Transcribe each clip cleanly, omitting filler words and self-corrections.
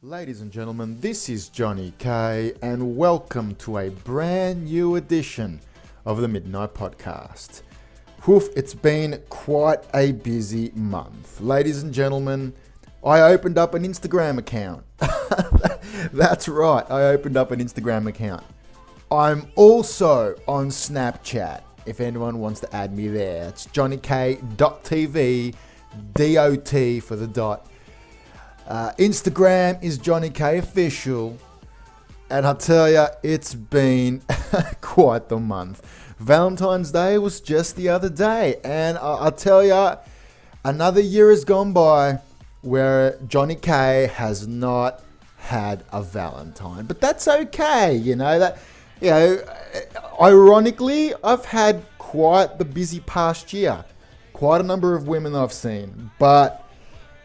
Ladies and gentlemen, this is Johnny K, and welcome to a brand new edition of the Midnight Podcast. Woof, it's been quite a busy month. Ladies and gentlemen, I opened up an Instagram account. That's right, I opened up an Instagram account. I'm also on Snapchat, if anyone wants to add me there. It's johnnyk.tv, D-O-T for the dot. Instagram is Johnny K Official, and I tell ya, it's been quite the month. Valentine's Day was just the other day, and I tell ya, another year has gone by where Johnny K has not had a Valentine, but that's okay. Ironically, I've had quite the busy past year, quite a number of women I've seen, but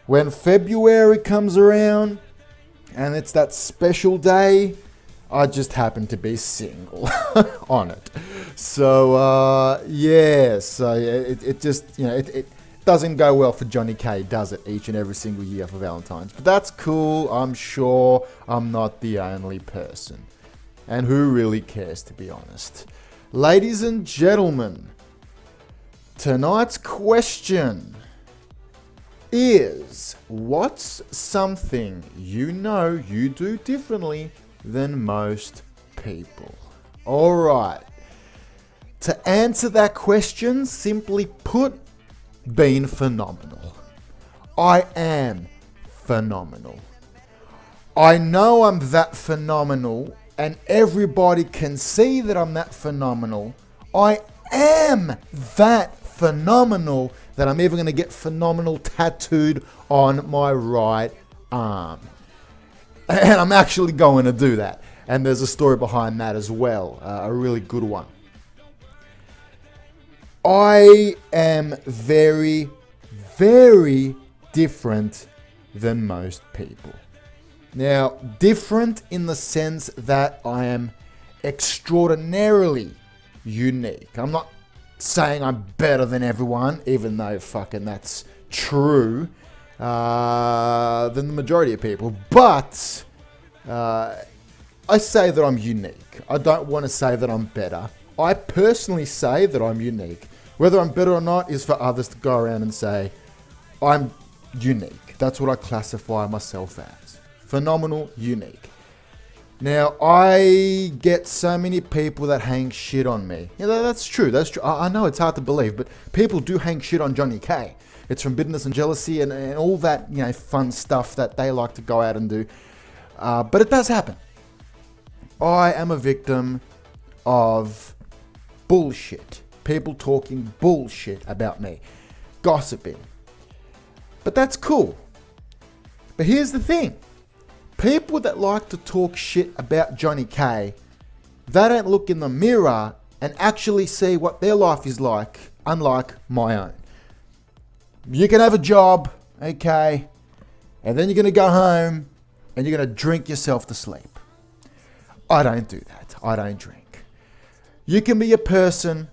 when February comes around and it's that special day, I just happen to be single on it. It doesn't go well for Johnny K, does it, each and every single year for Valentine's? But that's cool. I'm sure I'm not the only person. And who really cares, to be honest? Ladies and gentlemen, tonight's question is, what's something you know you do differently than most people? Alright, to answer that question, simply put, being phenomenal. I am phenomenal. I know I'm that phenomenal, and everybody can see that I'm that phenomenal. I am that phenomenal that I'm even going to get phenomenal tattooed on my right arm. And I'm actually going to do that. And there's a story behind that as well, a really good one. I am very, very different than most people. Now, different in the sense that I am extraordinarily unique. I'm not saying I'm better than everyone, even though fucking that's true, than the majority of people. But I say that I'm unique. I don't want to say that I'm better. I personally say that I'm unique. Whether I'm better or not is for others to go around and say, I'm unique. That's what I classify myself as. Phenomenal, unique. Now, I get so many people that hang shit on me. Yeah, that's true. That's true. I know it's hard to believe, but people do hang shit on Johnny K. It's from bitterness and jealousy and all that, fun stuff that they like to go out and do. But it does happen. I am a victim of bullshit. People talking bullshit about me. Gossiping. But that's cool. But here's the thing. People that like to talk shit about Johnny K, they don't look in the mirror and actually see what their life is like, unlike my own. You can have a job, okay, and then you're going to go home and you're going to drink yourself to sleep. I don't do that. I don't drink. You can be a person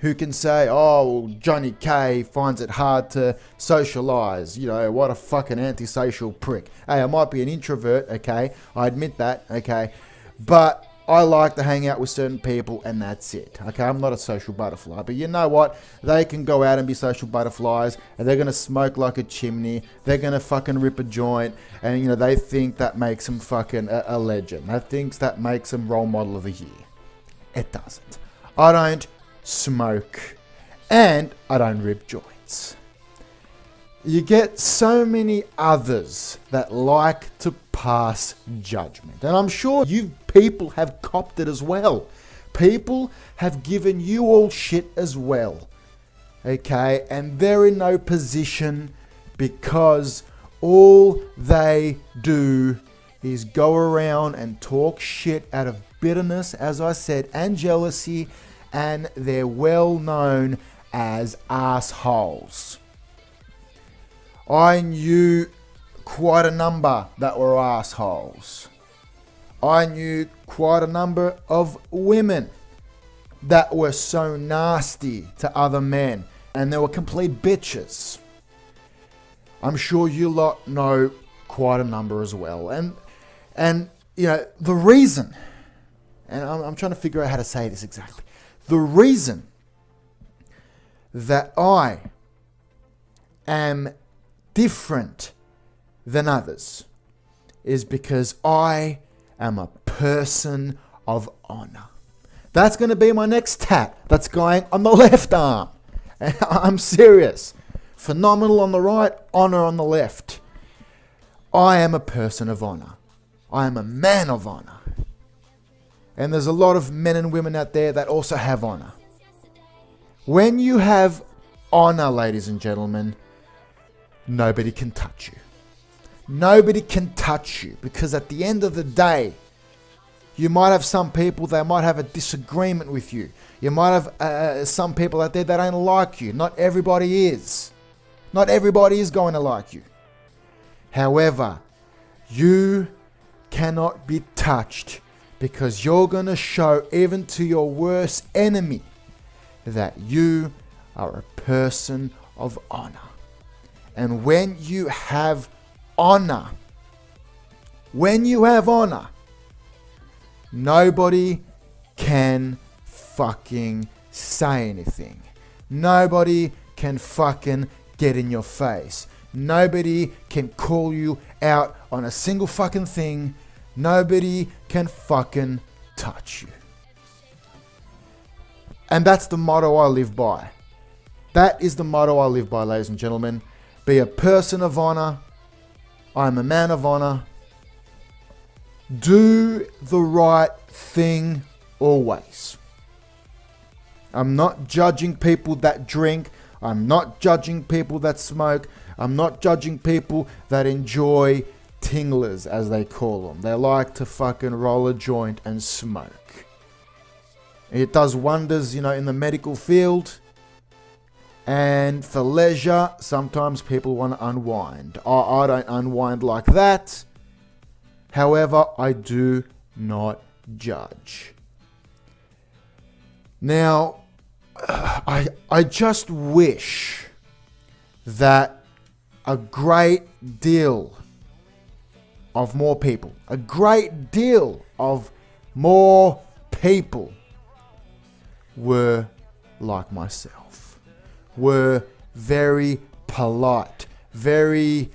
who can say, oh, Johnny K finds it hard to socialize. What a fucking antisocial prick. Hey, I might be an introvert, okay? I admit that, okay? But I like to hang out with certain people and that's it, okay? I'm not a social butterfly. But you know what? They can go out and be social butterflies and they're going to smoke like a chimney. They're going to fucking rip a joint and, they think that makes them fucking a legend. They think that makes them role model of the year. It doesn't. I don't smoke, and I don't rip joints. You get so many others that like to pass judgment, and I'm sure you people have copped it as well. People have given you all shit as well, okay, and they're in no position because all they do is go around and talk shit out of bitterness, as I said, and jealousy, and they're well known as assholes. I knew quite a number that were assholes. I knew quite a number of women that were so nasty to other men, and they were complete bitches. I'm sure you lot know quite a number as well. And you know, the reason, and I'm trying to figure out how to say this exactly. The reason that I am different than others is because I am a person of honor. That's going to be my next tat that's going on the left arm. And I'm serious. Phenomenal on the right, honor on the left. I am a person of honor. I am a man of honor. And there's a lot of men and women out there that also have honor. When you have honor, ladies and gentlemen, nobody can touch you. Nobody can touch you, because at the end of the day, you might have some people that might have a disagreement with you. You might have some people out there that don't like you. Not everybody is. Not everybody is going to like you. However, you cannot be touched, because you're going to show even to your worst enemy that you are a person of honor. And when you have honor, nobody can fucking say anything. Nobody can fucking get in your face. Nobody can call you out on a single fucking thing. Nobody can fucking touch you. And that's the motto I live by. That is the motto I live by, ladies and gentlemen. Be a person of honor. I'm a man of honor. Do the right thing always. I'm not judging people that drink. I'm not judging people that smoke. I'm not judging people that enjoy tinglers, as they call them. They like to fucking roll a joint and smoke. It does wonders, you know, in the medical field. And for leisure, sometimes people want to unwind. I don't unwind like that. However, I do not judge. Now, I just wish that a great deal of more people, were like myself, were very polite, very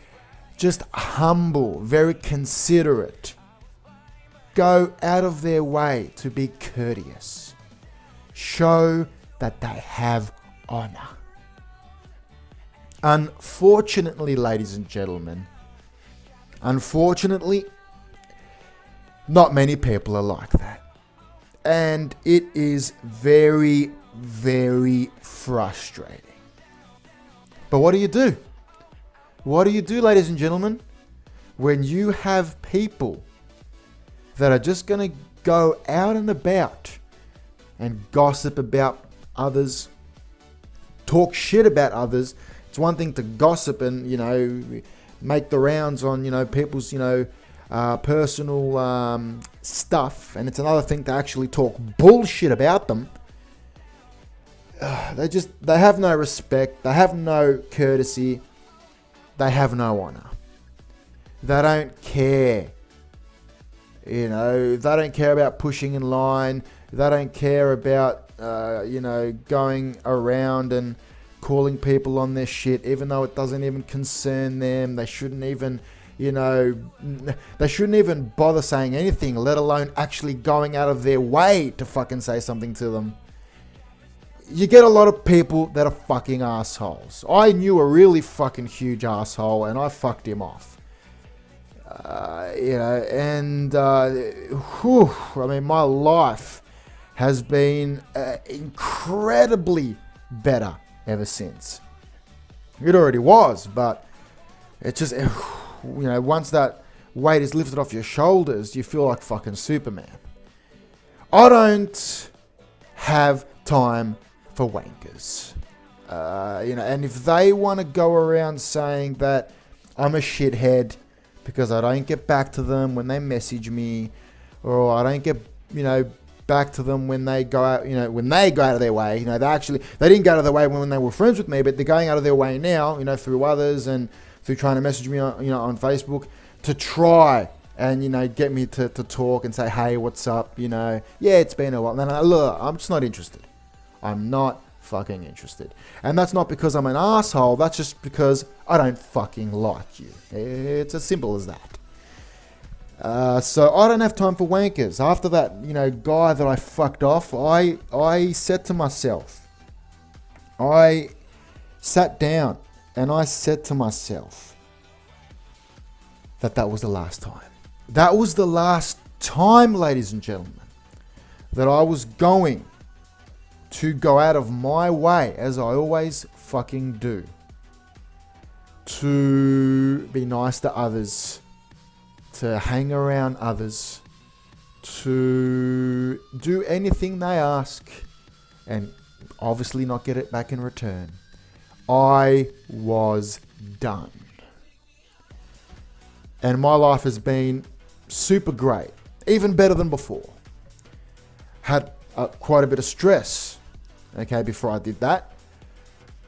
just humble, very considerate, go out of their way to be courteous, show that they have honor. Unfortunately, ladies and gentlemen, not many people are like that. And it is very, very frustrating. But what do you do? What do you do, ladies and gentlemen, when you have people that are just going to go out and about and gossip about others, talk shit about others? It's one thing to gossip and, you know, make the rounds on, you know, people's, you know, personal stuff, and it's another thing to actually talk bullshit about them. They have no respect, they have no courtesy, they have no honor. They don't care. You know, they don't care about pushing in line. They don't care about, you know, going around and calling people on their shit, even though it doesn't even concern them. They shouldn't even, you know, they shouldn't even bother saying anything, let alone actually going out of their way to fucking say something to them. You get a lot of people that are fucking assholes. I knew a really fucking huge asshole and I fucked him off. You know, and I mean, my life has been incredibly better ever since. It already was, but it just, you know, once that weight is lifted off your shoulders, you feel like fucking Superman. I don't have time for wankers. You know, and if they want to go around saying that I'm a shithead because I don't get back to them when they message me, or I don't get, you know, back to them when they go out, you know, when they go out of their way, you know, they didn't go out of their way when they were friends with me, but they're going out of their way now, you know, through others and through trying to message me on, you know, on Facebook. to try and, get me to talk and say, hey, what's up? Yeah, it's been a while. And then look, I'm just not interested. I'm not fucking interested. And that's not because I'm an asshole. That's just because I don't fucking like you. It's as simple as that. So I don't have time for wankers. After that, guy that I fucked off, I said to myself, I sat down and I said to myself that was the last time. That was the last time, ladies and gentlemen, that I was going to go out of my way, as I always fucking do, to be nice to others, to hang around others, to do anything they ask, and obviously not get it back in return. I was done. And my life has been super great, even better than before. Had quite a bit of stress, before I did that.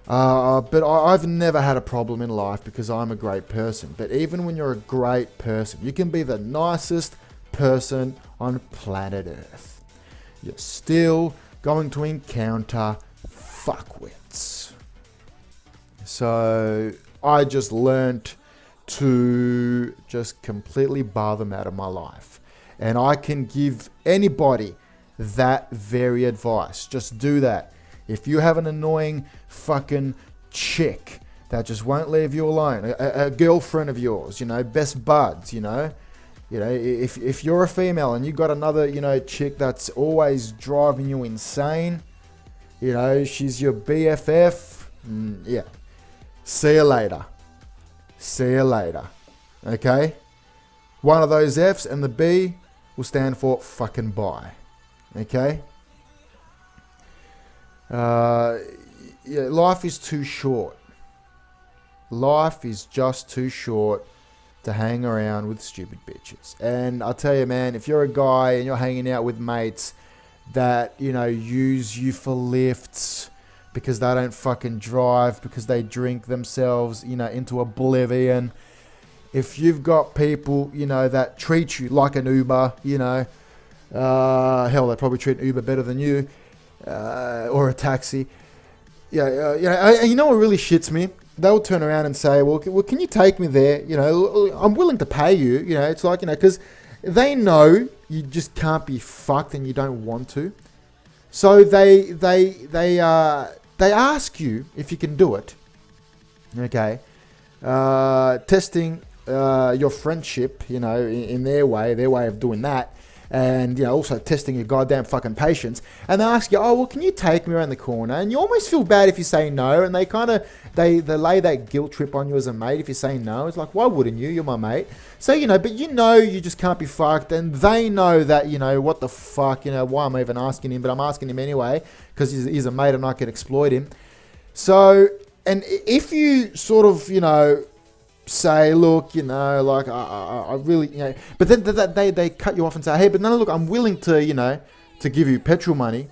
But I've never had a problem in life because I'm a great person. But even when you're a great person, you can be the nicest person on planet Earth. You're still going to encounter fuckwits. So I just learnt to just completely bar them out of my life. And I can give anybody that very advice. Just do that. If you have an annoying fucking chick that just won't leave you alone, a girlfriend of yours, best buds, if you're a female and you got another, chick that's always driving you insane, she's your BFF, yeah. See you later. See you later. Okay? One of those F's and the B will stand for fucking bye. Okay? Life is too short. Life is just too short to hang around with stupid bitches. And I'll tell you, man, if you're a guy and you're hanging out with mates that, use you for lifts because they don't fucking drive, because they drink themselves, into oblivion. If you've got people, that treat you like an Uber, hell, they probably treat an Uber better than you, or a taxi. And you know what really shits me? They'll turn around and say, well, can you take me there? I'm willing to pay you. It's like, because they know you just can't be fucked and you don't want to. So they ask you if you can do it. Okay. Testing your friendship, in their way of doing that. And, also testing your goddamn fucking patience. And they ask you, oh, well, can you take me around the corner? And you almost feel bad if you say no. And they kind of, they lay that guilt trip on you as a mate if you say no. It's like, why wouldn't you? You're my mate. So, but you just can't be fucked. And they know that, what the fuck, why am I even asking him? But I'm asking him anyway because he's a mate and I could exploit him. So, and if you sort of, say, look, I really, but then they cut you off and say, hey, but no, look, I'm willing to, to give you petrol money.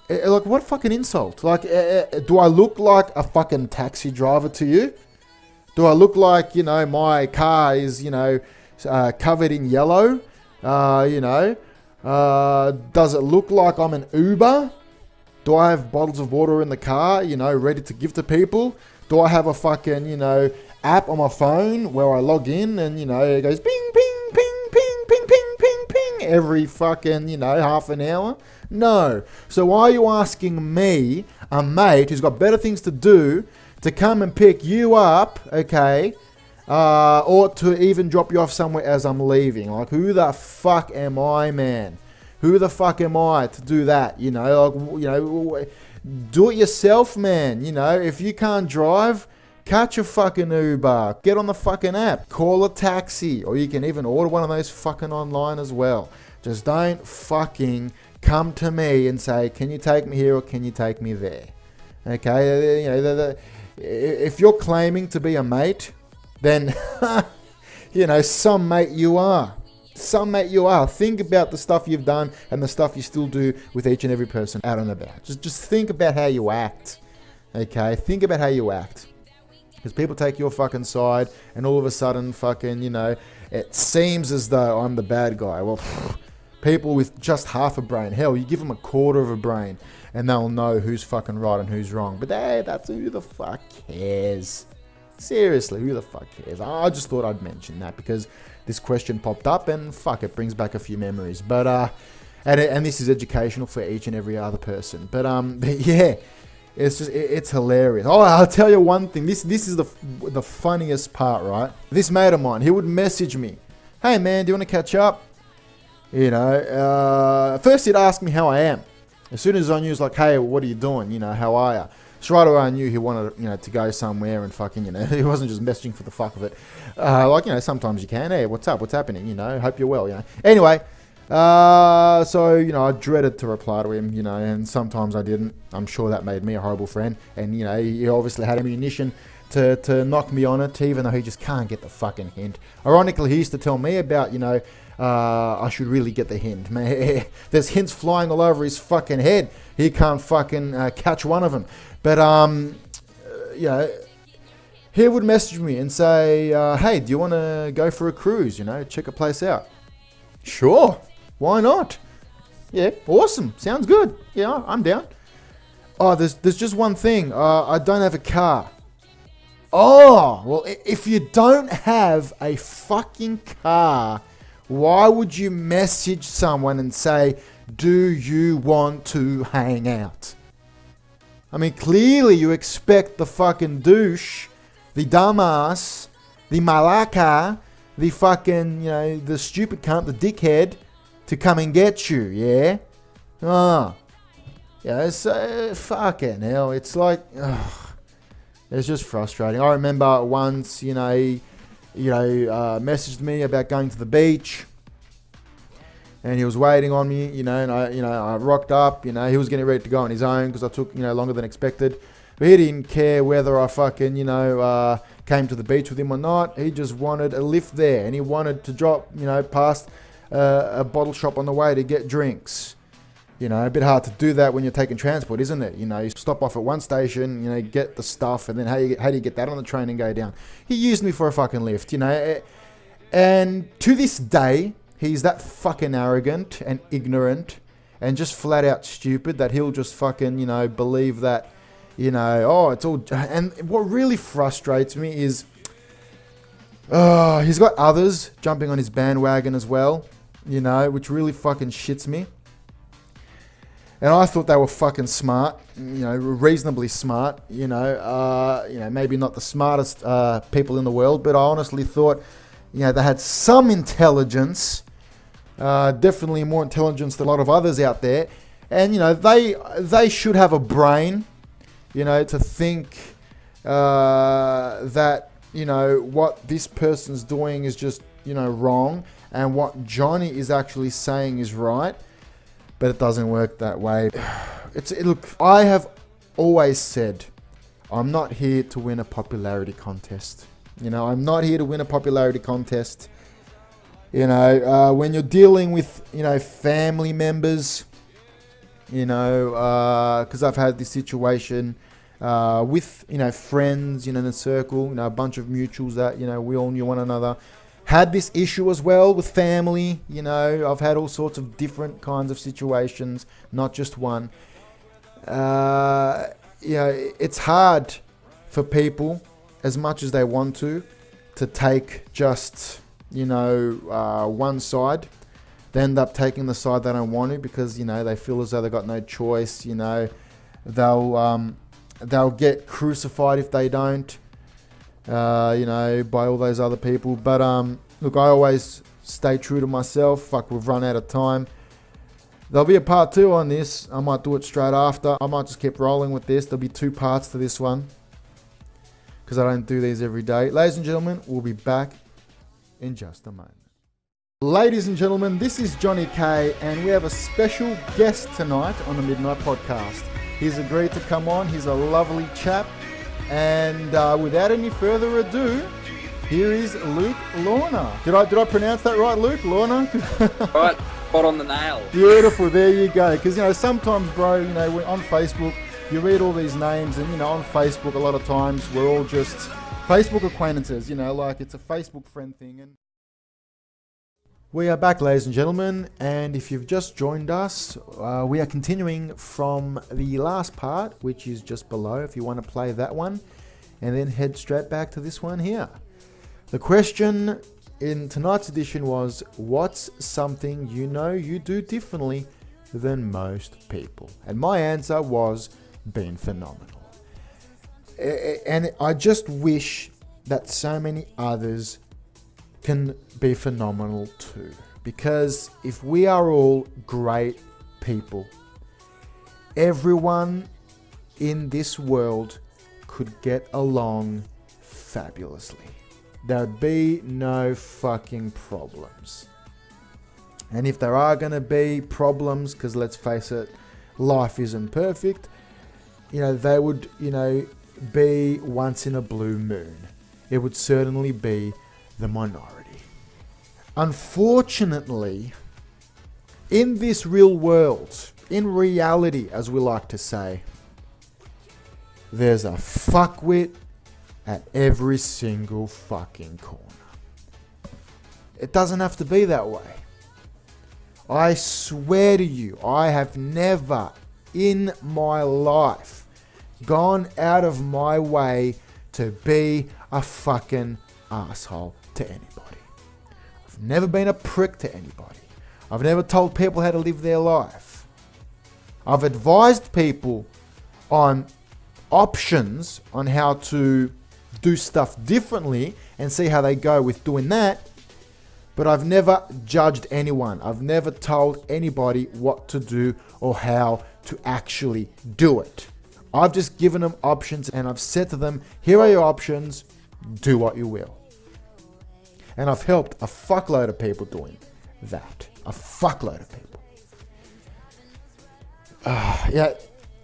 Like, what fucking insult? Like, do I look like a fucking taxi driver to you? Do I look like, my car is, covered in yellow? Does it look like I'm an Uber? Do I have bottles of water in the car, ready to give to people? Do I have a fucking, app on my phone where I log in and, it goes ping, ping, ping, ping, ping, ping, ping, ping every fucking, half an hour? No. So why are you asking me, a mate who's got better things to do, to come and pick you up, okay, or to even drop you off somewhere as I'm leaving? Like, who the fuck am I, man? Who the fuck am I to do that? Do it yourself, man. If you can't drive, catch a fucking Uber. Get on the fucking app. Call a taxi. Or you can even order one of those fucking online as well. Just don't fucking come to me and say, can you take me here or can you take me there? Okay? If you're claiming to be a mate, then, some mate you are. Some mate you are. Think about the stuff you've done and the stuff you still do with each and every person out and about. Just think about how you act. Okay? Think about how you act. Because people take your fucking side, and all of a sudden, fucking, you know, it seems as though I'm the bad guy. Well, people with just half a brain, hell, you give them a quarter of a brain, and they'll know who's fucking right and who's wrong. But hey, that's who the fuck cares? Seriously, who the fuck cares? I just thought I'd mention that because this question popped up, and fuck, it brings back a few memories. But and this is educational for each and every other person. But yeah. It's hilarious. Oh, I'll tell you one thing. This is the funniest part, right? This mate of mine, he would message me, "Hey man, do you want to catch up?" You know, first he'd ask me how I am. As soon as I knew, he was like, "Hey, what are you doing? You know, how are you?" Straight away I knew he wanted, you know, to go somewhere and fucking, you know, he wasn't just messaging for the fuck of it. Like, you know, sometimes you can. Hey, what's up? What's happening? You know, hope you're well. You know. Anyway. So, you know, I dreaded to reply to him, you know, and sometimes I didn't. I'm sure that made me a horrible friend. And, you know, he obviously had ammunition to knock me on it, even though he just can't get the fucking hint. Ironically, he used to tell me about, you know, I should really get the hint. Man, there's hints flying all over his fucking head. He can't fucking catch one of them. But, you know, he would message me and say, hey, do you want to go for a cruise, you know, check a place out? Sure. Why not? Yeah, awesome. Sounds good. Yeah, I'm down. Oh, there's just one thing. I don't have a car. Oh, well, if you don't have a fucking car, why would you message someone and say, do you want to hang out? I mean, clearly you expect the fucking douche, the dumbass, the malaka, the fucking, you know, the stupid cunt, the dickhead, to come and get you, yeah? Oh. Yeah, so fucking hell. It's like, it's just frustrating. I remember once, you know, he, messaged me about going to the beach. And he was waiting on me, you know, and I rocked up, you know, he was getting ready to go on his own because I took, you know, longer than expected. But he didn't care whether I fucking, you know, came to the beach with him or not. He just wanted a lift there, and he wanted to drop, you know, past a bottle shop on the way to get drinks. You know, a bit hard to do that when you're taking transport, isn't it? You know, you stop off at one station, you know, get the stuff, and then how do you get that on the train and go down? He used me for a fucking lift, you know. And to this day, he's that fucking arrogant and ignorant and just flat out stupid that he'll just fucking, you know, believe that, you know, oh, it's all... And what really frustrates me is he's got others jumping on his bandwagon as well, you know, which really fucking shits me. And I thought they were fucking smart, you know, reasonably smart, you know, maybe not the smartest people in the world, but I honestly thought, you know, they had some intelligence, definitely more intelligence than a lot of others out there. And, you know, they should have a brain, you know, to think that, you know, what this person's doing is just, you know, wrong, and what Johnny is actually saying is right. But it doesn't work that way. Look, I have always said, I'm not here to win a popularity contest. You know, I'm not here to win a popularity contest. You know, when you're dealing with, you know, family members, you know, because I've had this situation with, you know, friends, you know, in a circle, you know, a bunch of mutuals that, you know, we all knew one another. Had this issue as well with family, you know, I've had all sorts of different kinds of situations, not just one. You know, it's hard for people, as much as they want to take just, you know, one side. They end up taking the side they don't want to because, you know, they feel as though they've got no choice, you know. They'll get crucified if they don't. You know, by all those other people. But, look, I always stay true to myself. Fuck, we've run out of time. There'll be a part 2 on this. I might do it straight after. I might just keep rolling with this. There'll be 2 parts to this one, because I don't do these every day. Ladies and gentlemen, we'll be back in just a moment. Ladies and gentlemen, this is Johnny K, and we have a special guest tonight on the Midnight Podcast. He's agreed to come on. He's a lovely chap. And without any further ado, here is Luke Lorna. Did I pronounce that right, Luke? Lorna? Right, spot on the nail. Beautiful, there you go. Because, you know, sometimes, bro, you know, on Facebook, you read all these names, and, you know, on Facebook, a lot of times, we're all just, Facebook acquaintances, like it's a Facebook friend thing. And we are back, ladies and gentlemen, and if you've just joined us, we are continuing from the last part, which is just below, if you want to play that one, and then head straight back to this one here. The question in tonight's edition was, what's something you do differently than most people? And my answer was being phenomenal. And I just wish that so many others can be phenomenal too. Because if we are all great people, everyone in this world could get along fabulously. There'd be no fucking problems. And if there are going to be problems, because let's face it, life isn't perfect, they would, be once in a blue moon. It would certainly be the minority. Unfortunately, in this real world, in reality, as we like to say, there's a fuckwit at every single fucking corner. It doesn't have to be that way. I swear to you, I have never in my life gone out of my way to be a fucking asshole to anybody. I've never been a prick to anybody. I've never told people how to live their life. I've advised people on options on how to do stuff differently and see how they go with doing that. But I've never judged anyone. I've never told anybody what to do or how to actually do it. I've just given them options and I've said to them, here are your options, do what you will. And I've helped a fuckload of people doing that. A fuckload of people.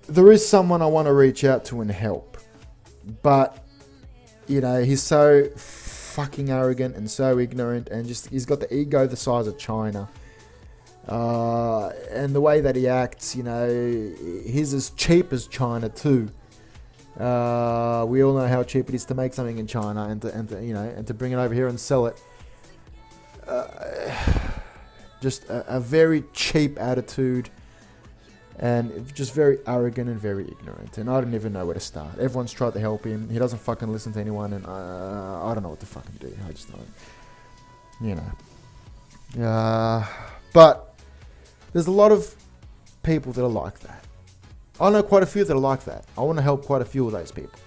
There is someone I want to reach out to and help. But, he's so fucking arrogant and so ignorant and he's got the ego the size of China. And the way that he acts, he's as cheap as China too. We all know how cheap it is to make something in China and to bring it over here and sell it. Just a very cheap attitude and just very arrogant and very ignorant. And I don't even know where to start. Everyone's tried to help him. He doesn't fucking listen to anyone, and I don't know what to fucking do. I just don't. But there's a lot of people that are like that. I know quite a few that are like that. I want to help quite a few of those people.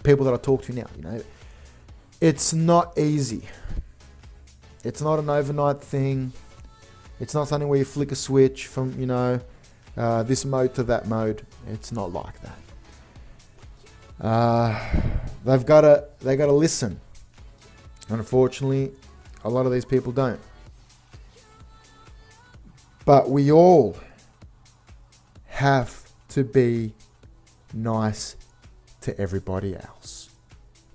People that I talk to now, It's not easy. It's not an overnight thing. It's not something where you flick a switch from, this mode to that mode. It's not like that. They gotta listen. And unfortunately, a lot of these people don't. But we all have to be nice to everybody else.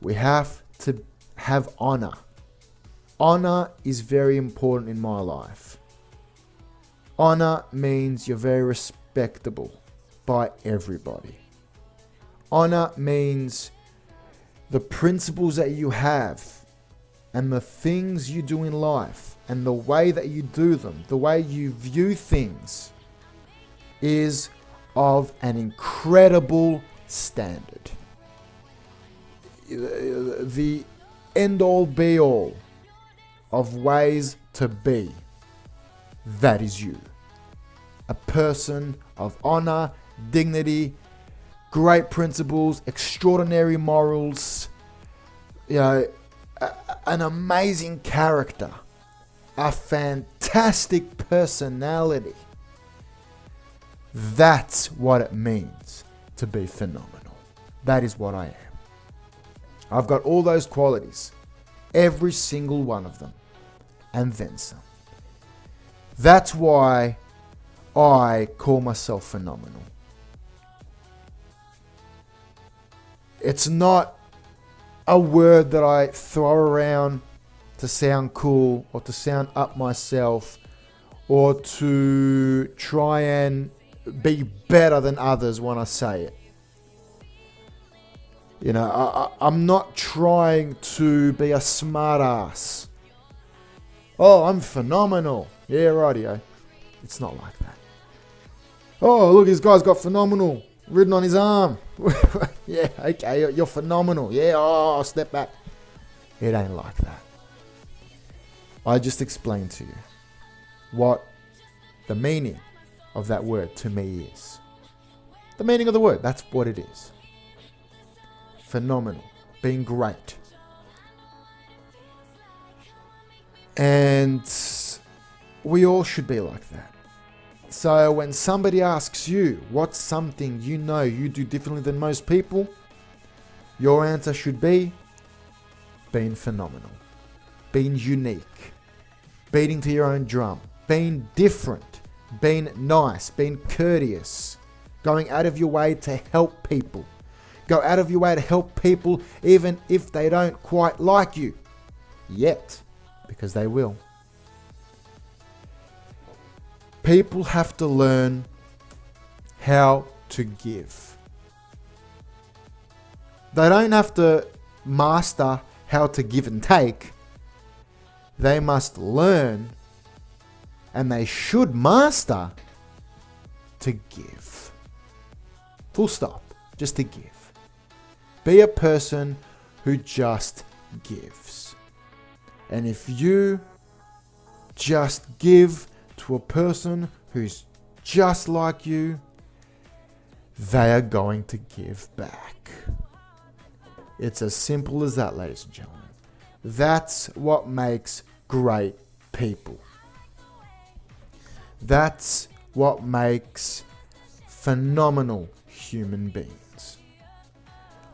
We have to have honor. Honor is very important in my life. Honor means you're very respectable by everybody. Honor means the principles that you have and the things you do in life and the way that you do them, the way you view things is of an incredible standard. The end-all be-all of ways to be, that is you. A person of honor, dignity, great principles, extraordinary morals, an amazing character, a fantastic personality. That's what it means to be phenomenal. That is what I am. I've got all those qualities, every single one of them, and then some. That's why I call myself phenomenal. It's not a word that I throw around to sound cool or to sound up myself or to try and be better than others when I say it. You know, I'm not trying to be a smart ass. Oh, I'm phenomenal. Yeah, rightio. It's not like that. Oh, look, this guy's got phenomenal written on his arm. Yeah, okay, you're phenomenal. Yeah, oh, step back. It ain't like that. I just explained to you what the meaning of that word to me is. The meaning of the word, that's what it is. Phenomenal, being great. And we all should be like that. So when somebody asks you what's something you know you do differently than most people, your answer should be being phenomenal, being unique, beating to your own drum, being different, being nice, being courteous, going out of your way to help people. Go out of your way to help people even if they don't quite like you. Yet, because they will. People have to learn how to give. They don't have to master how to give and take. They must learn, and they should master, to give. Full stop. Just to give. Be a person who just gives. And if you just give to a person who's just like you, they are going to give back. It's as simple as that, ladies and gentlemen. That's what makes great people. That's what makes phenomenal human beings.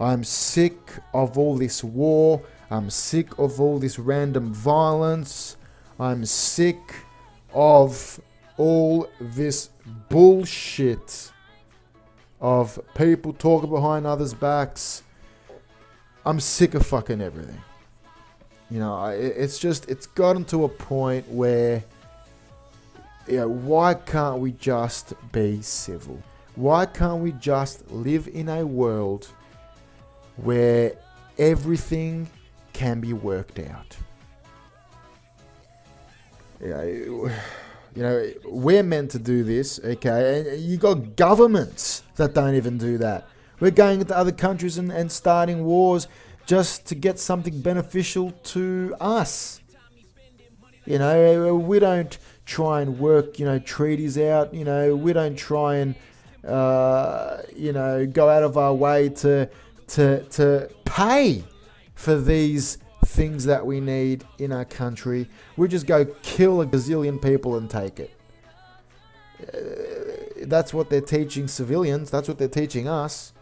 I'm sick of all this war. I'm sick of all this random violence. I'm sick of all this bullshit of people talking behind others' backs. I'm sick of fucking everything. You know, it's gotten to a point where, you know, why can't we just be civil? Why can't we just live in a world where everything can be worked out? You know, we're meant to do this, okay? And you got governments that don't even do that. We're going into other countries and starting wars just to get something beneficial to us. You know, we don't try and work, you know, treaties out. You know, we don't try and, you know, go out of our way to pay for these things that we need in our country. We just go kill a gazillion people and take it. That's what they're teaching civilians. That's what they're teaching us.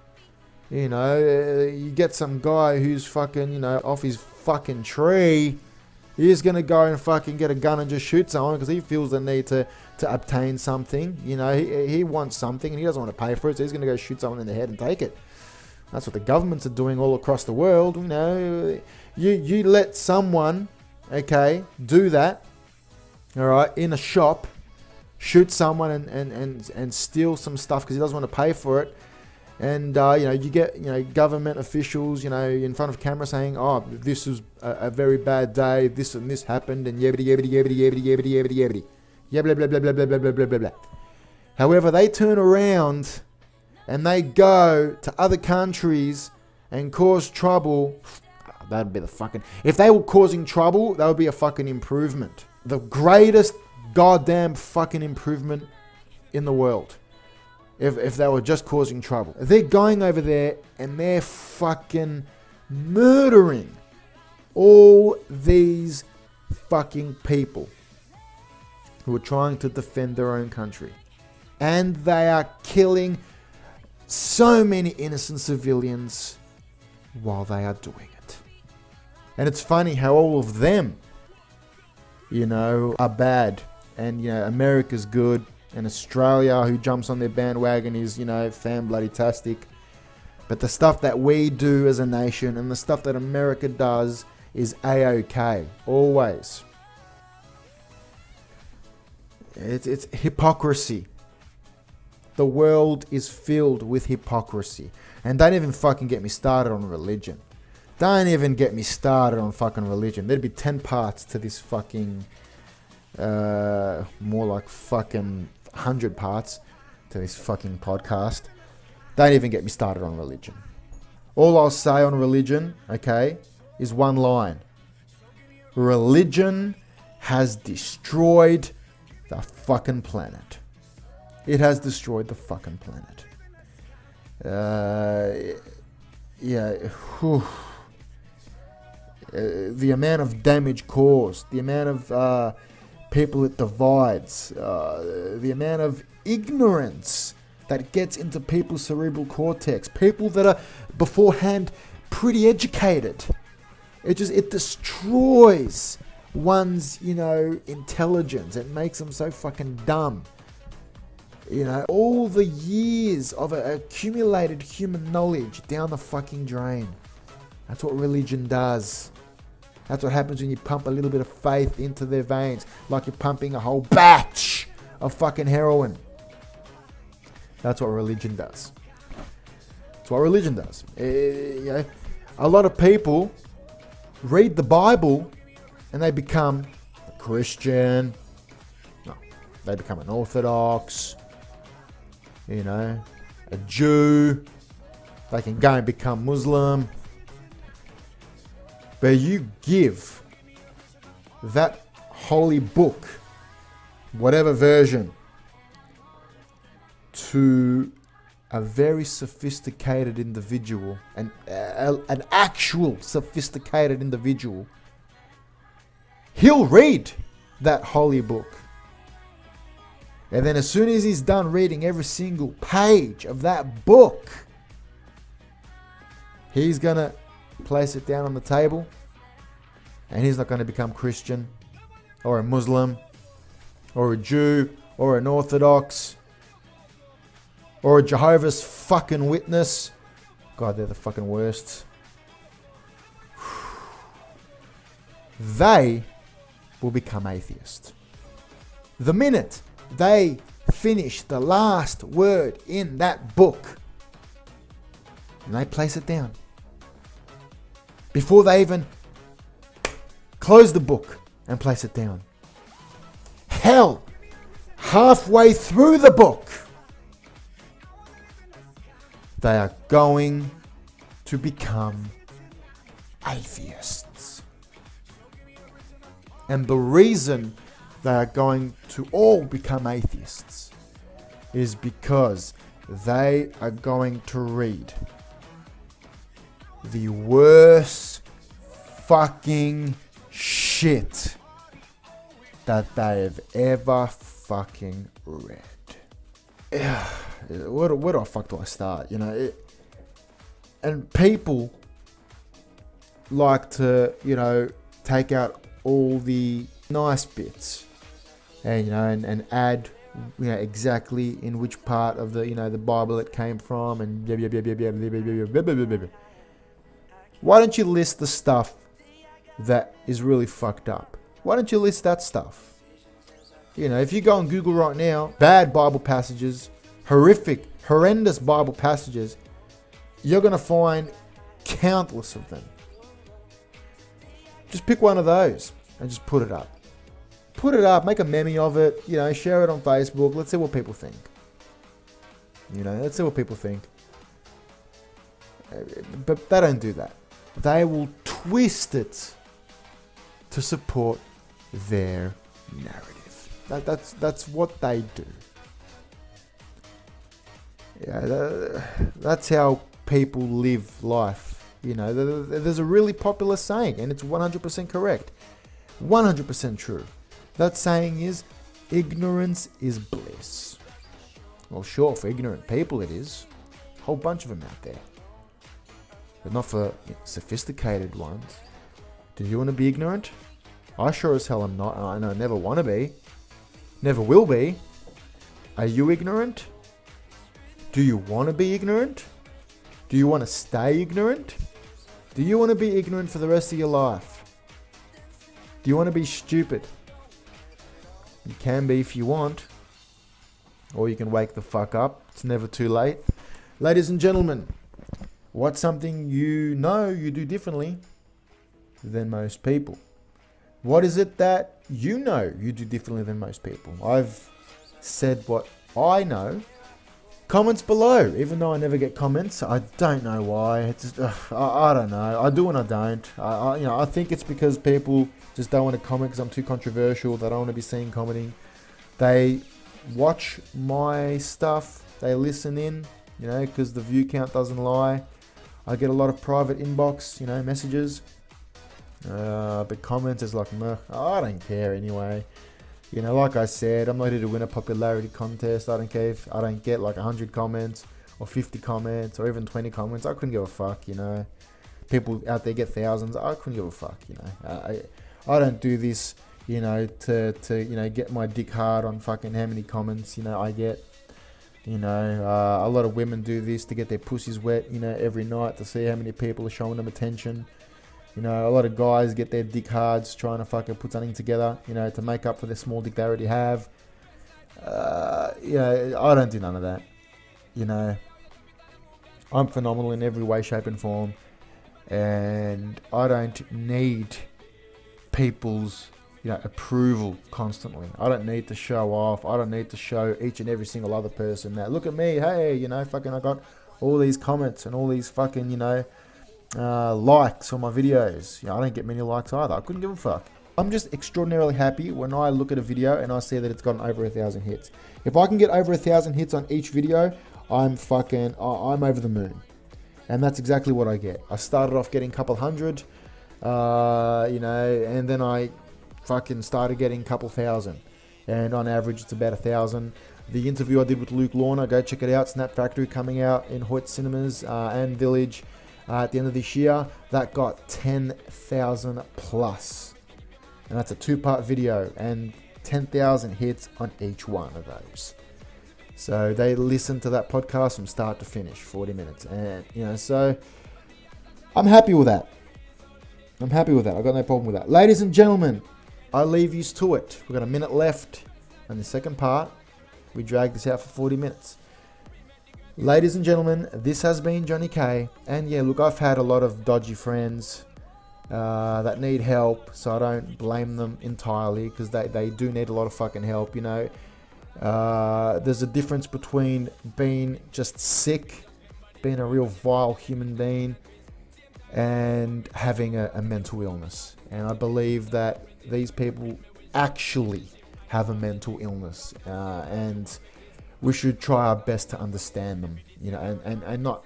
You know, you get some guy who's fucking, you know, off his fucking tree. He's going to go and fucking get a gun and just shoot someone because he feels the need to obtain something. You know, he wants something and he doesn't want to pay for it, so he's going to go shoot someone in the head and take it. That's what the governments are doing all across the world. You know, you let someone, okay, do that, all right, in a shop, shoot someone and steal some stuff because he doesn't want to pay for it. And, you know, you get, you know, government officials, you know, in front of camera saying, oh, this is a very bad day, this and this happened, and yebbity, yebbity, yebbity, yebbity, yebbity, yebbity, yebbity. Yeah, blah, blah, blah, blah, blah, blah, blah, blah, blah, blah. However, they turn around and they go to other countries and cause trouble. That'd be the fucking... If they were causing trouble, that would be a fucking improvement. The greatest goddamn fucking improvement in the world. If they were just causing trouble. They're going over there and they're fucking murdering all these fucking people who are trying to defend their own country. And they are killing so many innocent civilians while they are doing it. And it's funny how all of them, you know, are bad. And, you know, America's good. And Australia, who jumps on their bandwagon, is, you know, fan-bloody-tastic. But the stuff that we do as a nation and the stuff that America does is A-OK. Always. It's hypocrisy. The world is filled with hypocrisy. And don't even fucking get me started on religion. Don't even get me started on fucking religion. There'd be 10 parts to this fucking... more like fucking 100 parts to this fucking podcast. Don't even get me started on religion. All I'll say on religion, okay, is one line. Religion has destroyed the fucking planet. It has destroyed the fucking planet. The amount of damage caused, the amount of people it divides, the amount of ignorance that gets into people's cerebral cortex, people that are beforehand pretty educated. It destroys one's, intelligence. It makes them so fucking dumb. All the years of accumulated human knowledge down the fucking drain. That's what religion does. That's what happens when you pump a little bit of faith into their veins, like you're pumping a whole batch of fucking heroin. That's what religion does. That's what religion does. A lot of people read the Bible and they become a Christian. No, they become an Orthodox. A Jew. They can go and become Muslim. But you give that holy book, whatever version, to a very sophisticated individual, an actual sophisticated individual, he'll read that holy book. And then as soon as he's done reading every single page of that book, he's going to place it down on the table, and he's not going to become Christian or a Muslim or a Jew or an Orthodox or a Jehovah's fucking Witness. God, they're the fucking worst. They will become atheists. The minute they finish the last word in that book and they place it down, before they even close the book and place it down, hell, halfway through the book, they are going to become atheists. And the reason they are going to all become atheists is because they are going to read the worst fucking shit that they've ever fucking read. Where the fuck do I start? And people like to, take out all the nice bits and add, exactly in which part of the, the Bible it came from and blah, blah, blah, blah, blah, blah, blah, blah, blah, blah, blah. Why don't you list the stuff that is really fucked up? Why don't you list that stuff? If you go on Google right now, bad Bible passages, horrendous Bible passages, you're going to find countless of them. Just pick one of those and just put it up. Put it up, make a meme of it, share it on Facebook. Let's see what people think. Let's see what people think. But they don't do that. They will twist it to support their narrative. That's what they do. That's how people live life. There's a really popular saying, and it's 100% correct. 100% true. That saying is, ignorance is bliss. Well, sure, for ignorant people it is. A whole bunch of them out there. But not for sophisticated ones. Do you want to be ignorant? I sure as hell am not. I never want to be. Never will be. Are you ignorant? Do you want to be ignorant? Do you want to stay ignorant? Do you want to be ignorant for the rest of your life? Do you want to be stupid? You can be if you want. or you can wake the fuck up. It's never too late. Ladies and gentlemen, what's something you know you do differently than most people? What is it that you know you do differently than most people? I've said what I know. Comments below, even though I never get comments. I don't know why. It's just, I don't know. I do and I don't. I think it's because people just don't want to comment because I'm too controversial. They don't want to be seen commenting. They watch my stuff. They listen in, because the view count doesn't lie. I get a lot of private inbox, messages. But comments is like, meh, I don't care anyway. Like I said, I'm not here to win a popularity contest. I don't care if I don't get like 100 comments or 50 comments or even 20 comments. I couldn't give a fuck, People out there get thousands. I couldn't give a fuck, I don't do this, to get my dick hard on fucking how many comments, I get. A lot of women do this to get their pussies wet, every night to see how many people are showing them attention. A lot of guys get their dick hards trying to fucking put something together, to make up for the small dick they already have. I don't do none of that. I'm phenomenal in every way, shape and form. And I don't need people's, approval constantly. I don't need to show off. I don't need to show each and every single other person that, look at me, hey, fucking I got all these comments and all these fucking, likes on my videos. I don't get many likes either. I couldn't give a fuck. I'm just extraordinarily happy when I look at a video and I see that it's gotten over 1,000 hits. If I can get over 1,000 hits on each video, I'm over the moon. And that's exactly what I get. I started off getting a couple hundred, and then I fucking started getting a couple thousand. And on average, it's about 1,000. The interview I did with Luke Lorna, go check it out. Snap Factory coming out in Hoyt Cinemas and Village at the end of this year. That got 10,000 plus. And that's a 2-part video and 10,000 hits on each one of those. So they listened to that podcast from start to finish, 40 minutes. And, so I'm happy with that. I got no problem with that. Ladies and gentlemen, I leave you to it. We've got a minute left on the second part. We dragged this out for 40 minutes. Ladies and gentlemen, this has been Johnny K. And yeah, look, I've had a lot of dodgy friends that need help. So I don't blame them entirely because they do need a lot of fucking help, There's a difference between being just sick, being a real vile human being, and having a mental illness. And I believe that these people actually have a mental illness, and we should try our best to understand them, and not,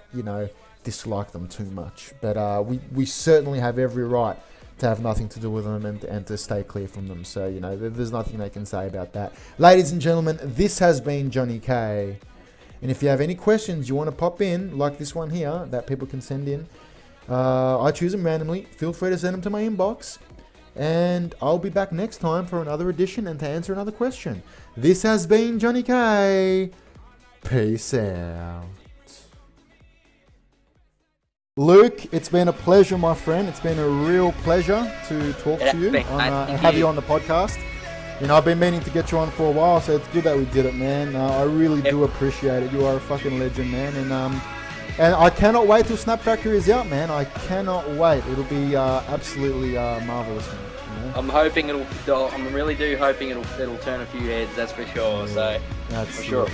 dislike them too much. But we certainly have every right to have nothing to do with them and to stay clear from them. So, there's nothing they can say about that. Ladies and gentlemen, this has been Johnny K. And if you have any questions you want to pop in, like this one here, that people can send in, I choose them randomly. Feel free to send them to my inbox. And I'll be back next time for another edition and to answer another question. This has been Johnny K. Peace out. Luke, it's been a pleasure, my friend. It's been a real pleasure to talk to you and have you on the podcast. I've been meaning to get you on for a while, so it's good that we did it, man. I really do appreciate it. You are a fucking legend, man. And I cannot wait till Snap Factory is out, man. I cannot wait. It'll be absolutely marvelous, man. I'm hoping I'm really do hoping it'll turn a few heads. That's for sure. So that's for sure.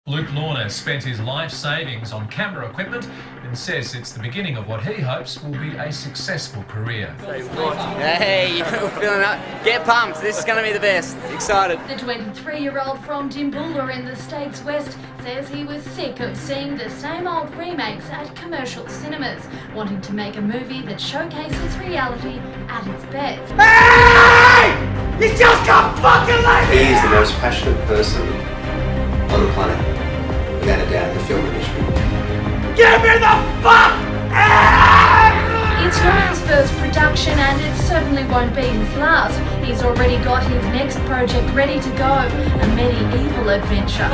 Luke Lorna spent his life savings on camera equipment and says it's the beginning of what he hopes will be a successful career. Hey, you're feeling up? Get pumped, this is going to be the best. Excited. The 23-year-old from Dimboola in the States West says he was sick of seeing the same old remakes at commercial cinemas, wanting to make a movie that showcases reality at its best. Hey! You just got fucking like me! He is the most passionate person on the planet, without a doubt, in the film industry. Give me the fuck out! It's not his first production and it certainly won't be his last. He's already got his next project ready to go, a medieval adventure.